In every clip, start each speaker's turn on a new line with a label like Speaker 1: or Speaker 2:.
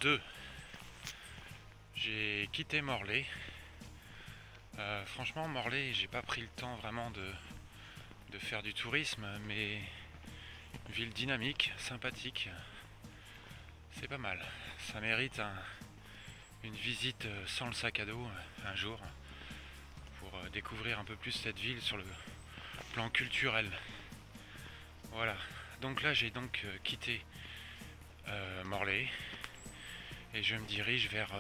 Speaker 1: 2. J'ai quitté Morlaix. Franchement, Morlaix, j'ai pas pris le temps vraiment de faire du tourisme, mais ville dynamique, sympathique, c'est pas mal. Ça mérite une visite sans le sac à dos un jour pour découvrir un peu plus cette ville sur le plan culturel. Voilà. Donc là, j'ai donc quitté Morlaix et je me dirige vers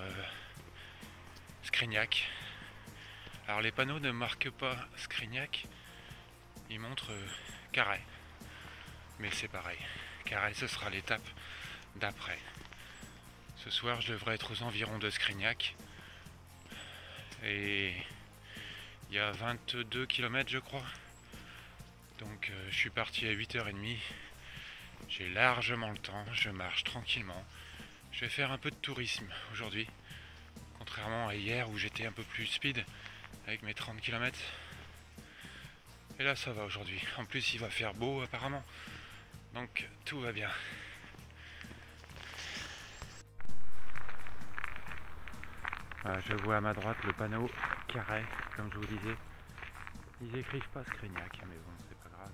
Speaker 1: Scrignac. Alors les panneaux ne marquent pas Scrignac, ils montrent Carhaix. Mais c'est pareil, Carhaix ce sera l'étape d'après. Ce soir je devrais être aux environs de Scrignac. Et il y a 22 km je crois. Donc je suis parti à 8h30. J'ai largement le temps, je marche tranquillement. Je vais faire un peu de tourisme aujourd'hui. Contrairement à hier où j'étais un peu plus speed avec mes 30 km. Et là ça va aujourd'hui. En plus il va faire beau apparemment. Donc tout va bien. Voilà, je vois à ma droite le panneau Carhaix, comme je vous disais. Ils écrivent pas Scrignac, mais bon, c'est pas grave.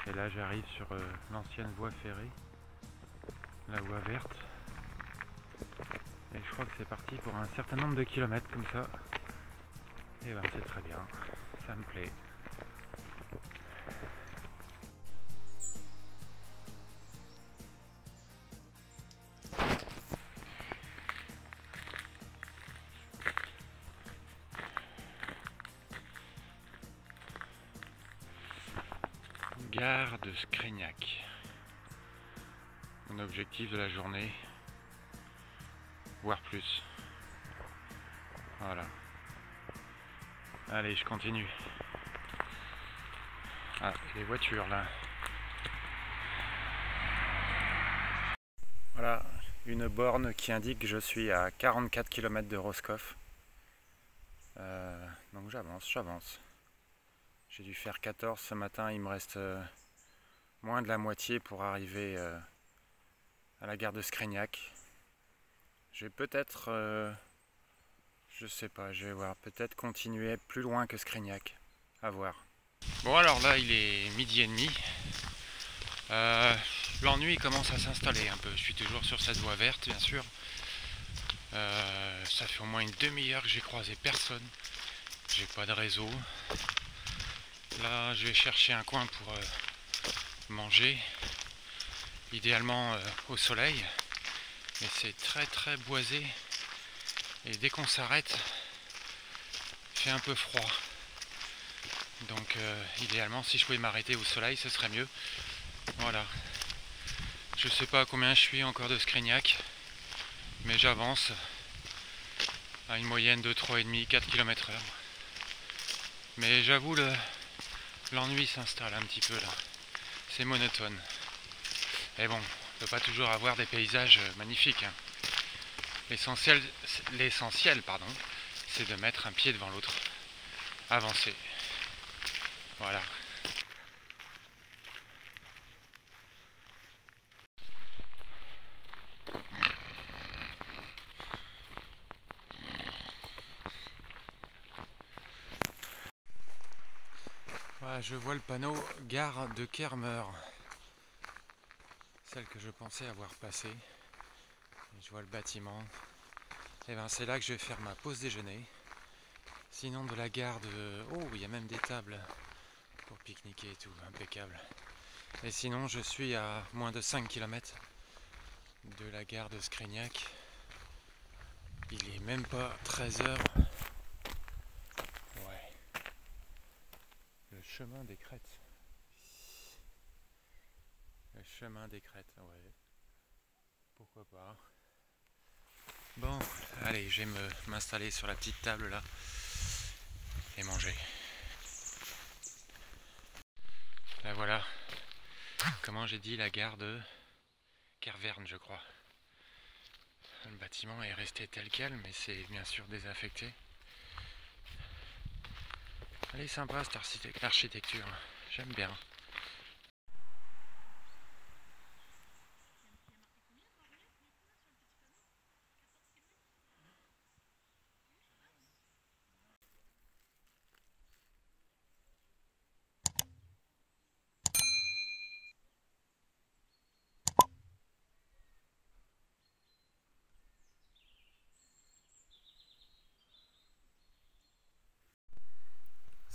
Speaker 1: Et là j'arrive sur l'ancienne voie ferrée, la voie verte. Et je crois que c'est parti pour un certain nombre de kilomètres comme ça. Et ben c'est très bien, ça me plaît. Gare de Scrignac. Mon objectif de la journée, voire plus. Voilà. Allez, je continue. Ah, les voitures là. Voilà, une borne qui indique que je suis à 44 km de Roscoff. Donc j'avance. J'ai dû faire 14 ce matin, il me reste moins de la moitié pour arriver à la gare de Scrignac. Je vais peut-être, je sais pas, je vais voir, peut-être continuer plus loin que Scrignac, à voir. Bon alors là il est 12h30. L'ennui commence à s'installer un peu, je suis toujours sur cette voie verte bien sûr. Ça fait au moins une demi-heure que j'ai croisé personne, j'ai pas de réseau. Là je vais chercher un coin pour manger, idéalement au soleil, mais c'est très boisé et dès qu'on s'arrête il fait un peu froid. Donc idéalement si je pouvais m'arrêter au soleil ce serait mieux. Voilà. Je sais pas à combien je suis encore de Scrignac, mais j'avance à une moyenne de 3,5-4 km/h. Mais j'avoue l'ennui s'installe un petit peu là. C'est monotone. Et bon, on peut pas toujours avoir des paysages magnifiques. Hein. L'essentiel, c'est de mettre un pied devant l'autre. Avancer. Voilà. Voilà, je vois le panneau gare de Kermer. Celle que je pensais avoir passée. Je vois le bâtiment. Et ben c'est là que je vais faire ma pause déjeuner. Sinon de la gare de... Oh, il y a même des tables pour pique-niquer et tout, impeccable. Et sinon je suis à moins de 5 km de la gare de Scrignac. Il est même pas 13h. Ouais. Le chemin des crêtes. Le chemin des crêtes, ouais. Pourquoi pas. Bon, allez, je vais m'installer sur la petite table là et manger. Là voilà, comment j'ai dit, la gare de Kerverne je crois. Le bâtiment est resté tel quel, mais c'est bien sûr désaffecté. Elle est sympa cette architecture, j'aime bien.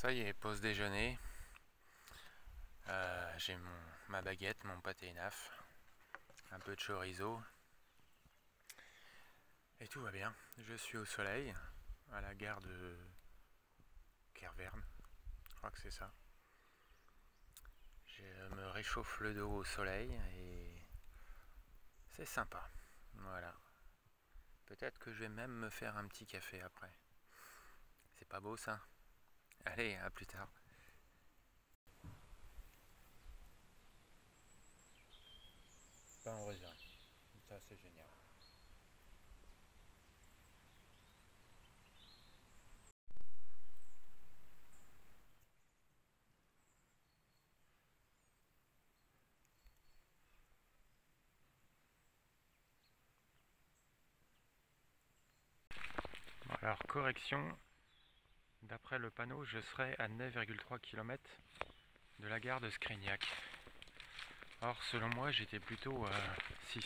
Speaker 1: Ça y est, pause déjeuner. J'ai ma baguette, mon pâté naf, un peu de chorizo. Et tout va bien. Je suis au soleil, à la gare de Kervern. Je crois que c'est ça. Je me réchauffe le dos au soleil et c'est sympa. Voilà. Peut-être que je vais même me faire un petit café après. C'est pas beau ça? Allez, à plus tard. Pain au raisin. Ça c'est génial. Alors correction, d'après le panneau, je serai à 9,3 km de la gare de Skreniak. Or selon moi j'étais plutôt à 6.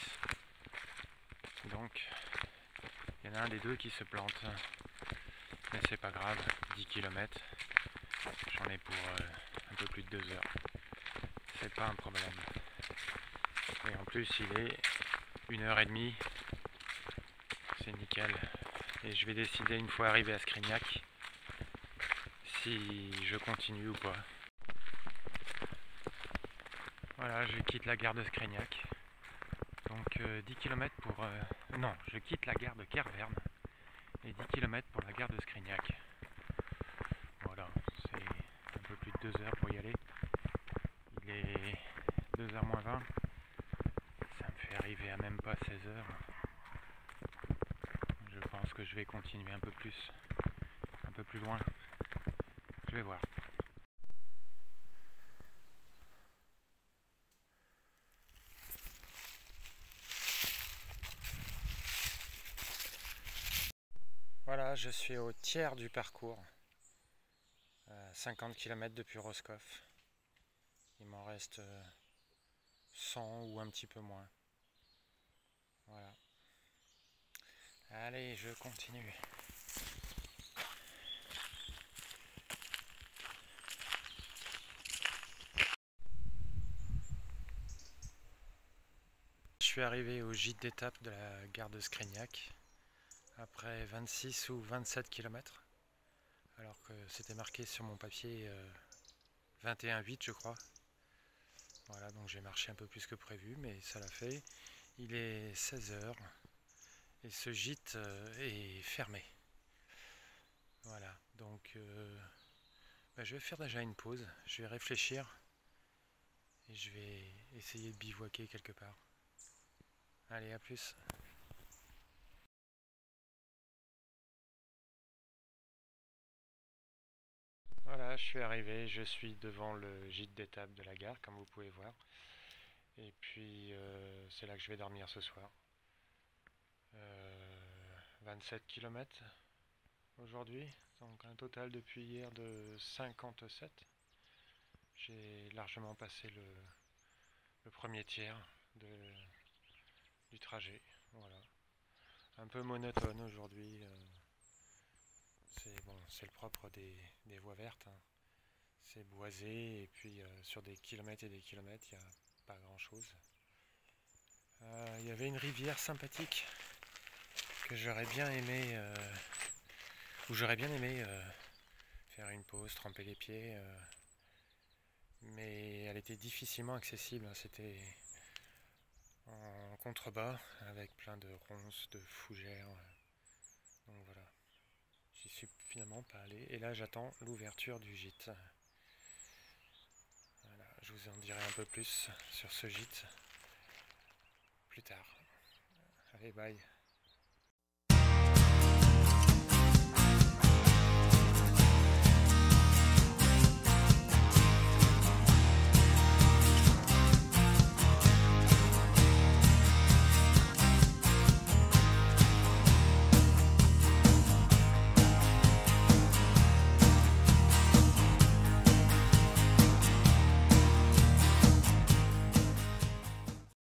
Speaker 1: Donc il y en a un des deux qui se plante. Mais c'est pas grave, 10 km, j'en ai pour un peu plus de 2 heures. C'est pas un problème. Et en plus il est 1h30, c'est nickel. Et je vais décider une fois arrivé à Skreniak si je continue ou pas. Voilà, je quitte la gare de Skreniak. Donc 10 km pour... non, je quitte la gare de Kervern et 10 km pour la gare de Skreniak. Voilà, c'est un peu plus de 2 heures pour y aller. Il est 2h moins 20. Ça me fait arriver à même pas 16h. Je pense que je vais continuer un peu plus loin. Je vais voir. Voilà, je suis au tiers du parcours. 50 km depuis Roscoff. Il m'en reste 100 ou un petit peu moins. Voilà. Allez, je continue. Je suis arrivé au gîte d'étape de la gare de Skreniak après 26 ou 27 km. Alors que c'était marqué sur mon papier 21,8 je crois. Voilà, donc j'ai marché un peu plus que prévu, mais ça l'a fait. Il est 16h et ce gîte est fermé. Voilà, donc je vais faire déjà une pause, je vais réfléchir et je vais essayer de bivouaquer quelque part. Allez, à plus. Voilà, je suis arrivé, je suis devant le gîte d'étape de la gare, comme vous pouvez voir. Et puis, c'est là que je vais dormir ce soir. 27 km aujourd'hui, donc un total depuis hier de 57. J'ai largement passé le premier tiers du trajet. Voilà. Un peu monotone aujourd'hui. C'est bon, c'est le propre des voies vertes. Hein. C'est boisé et puis sur des kilomètres et des kilomètres, il n'y a pas grand chose. Il y avait une rivière sympathique que j'aurais bien aimé, faire une pause, tremper les pieds, mais elle était difficilement accessible. Hein. C'était en contrebas avec plein de ronces, de fougères. Donc voilà, j'y suis finalement pas allé. Et là j'attends l'ouverture du gîte. Voilà, je vous en dirai un peu plus sur ce gîte plus tard. Allez, bye.